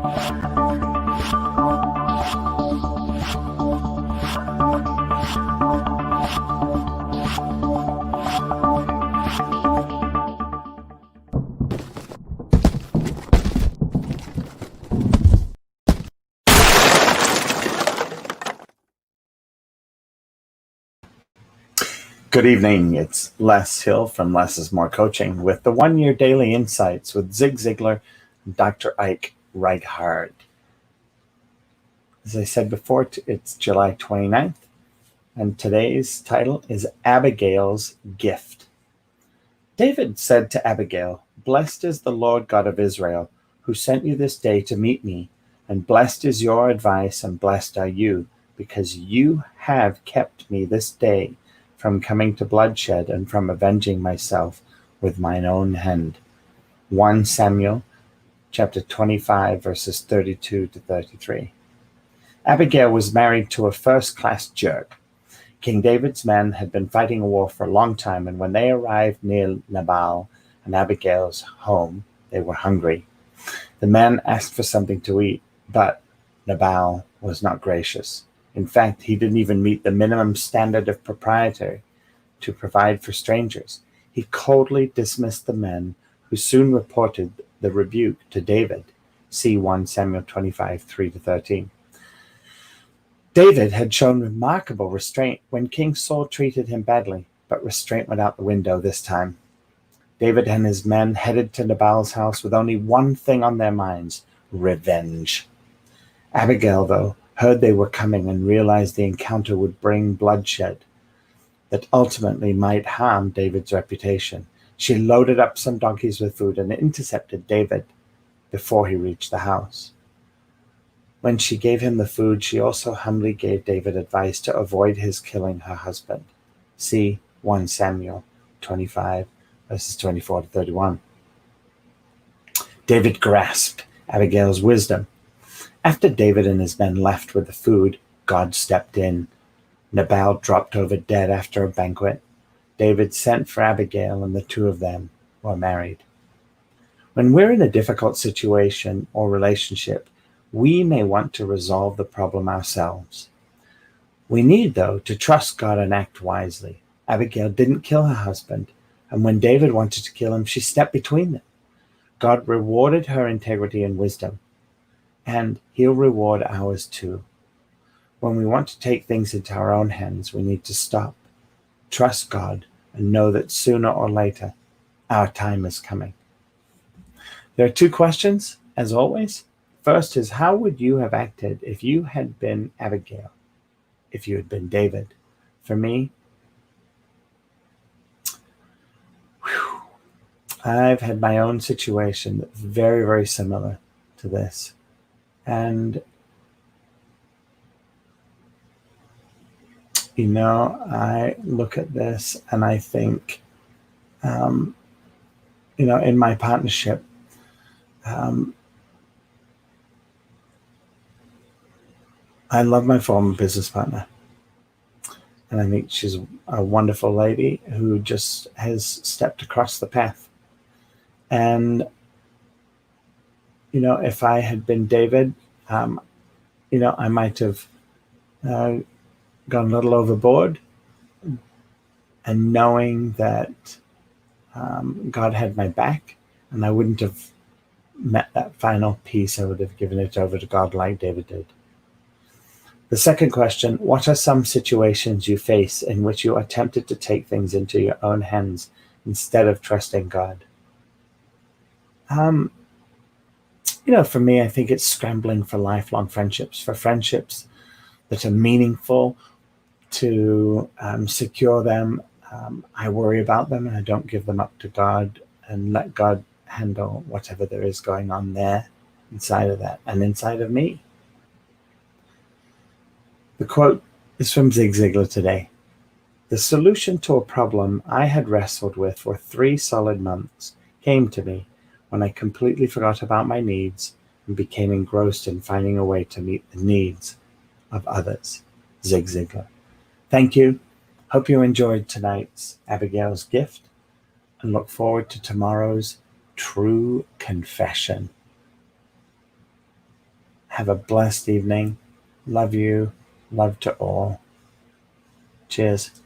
Good evening. It's Les Hill from Less is More Coaching with the 1-year daily insights with Zig Ziglar and Dr. Ike Reichard. As I said before, it's July 29th, and today's title is Abigail's Gift. David said to Abigail, "Blessed is the Lord God of Israel, who sent you this day to meet me, and blessed is your advice, and blessed are you, because you have kept me this day from coming to bloodshed and from avenging myself with mine own hand." 1 Samuel chapter 25, verses 32 to 33. Abigail was married to a first-class jerk. King David's men had been fighting a war for a long time, and when they arrived near Nabal and Abigail's home, they were hungry. The men asked for something to eat, but Nabal was not gracious. In fact, he didn't even meet the minimum standard of propriety to provide for strangers. He coldly dismissed the men, who soon reported the rebuke to David. See 1 Samuel 25, 3 to 13. David had shown remarkable restraint when King Saul treated him badly, but restraint went out the window this time. David and his men headed to Nabal's house with only one thing on their minds: revenge. Abigail, though, heard they were coming and realized the encounter would bring bloodshed that ultimately might harm David's reputation. She loaded up some donkeys with food and intercepted David before he reached the house. When she gave him the food, she also humbly gave David advice to avoid his killing her husband. See 1 Samuel 25, verses 24 to 31. David grasped Abigail's wisdom. After David and his men left with the food, God stepped in. Nabal dropped over dead after a banquet. David sent for Abigail, and the two of them were married. When we're in a difficult situation or relationship, we may want to resolve the problem ourselves. We need, though, to trust God and act wisely. Abigail didn't kill her husband, and when David wanted to kill him, she stepped between them. God rewarded her integrity and wisdom, and he'll reward ours too. When we want to take things into our own hands, we need to stop, trust God, and know that sooner or later, our time is coming. There are two questions, as always. First is, how would you have acted if you had been Abigail, if you had been David? For me, I've had my own situation that's very, very similar to this. And, I look at this and I think, in my partnership, I love my former business partner. And I think she's a wonderful lady who just has stepped across the path. And, if I had been David, I might have gone a little overboard, and knowing that God had my back, and I wouldn't have met that final piece, I would have given it over to God like David did. The second question: what are some situations you face in which you are tempted to take things into your own hands instead of trusting God? For me, I think it's scrambling for lifelong friendships, for friendships that are meaningful, to secure them. I worry about them and I don't give them up to God and let God handle whatever there is going on there inside of that and inside of me. The quote is from Zig Ziglar today. "The solution to a problem I had wrestled with for 3 solid months came to me when I completely forgot about my needs and became engrossed in finding a way to meet the needs of others." Zig Ziglar. Thank you. Hope you enjoyed tonight's Abigail's Gift, and look forward to tomorrow's True Confession. Have a blessed evening. Love you. Love to all. Cheers.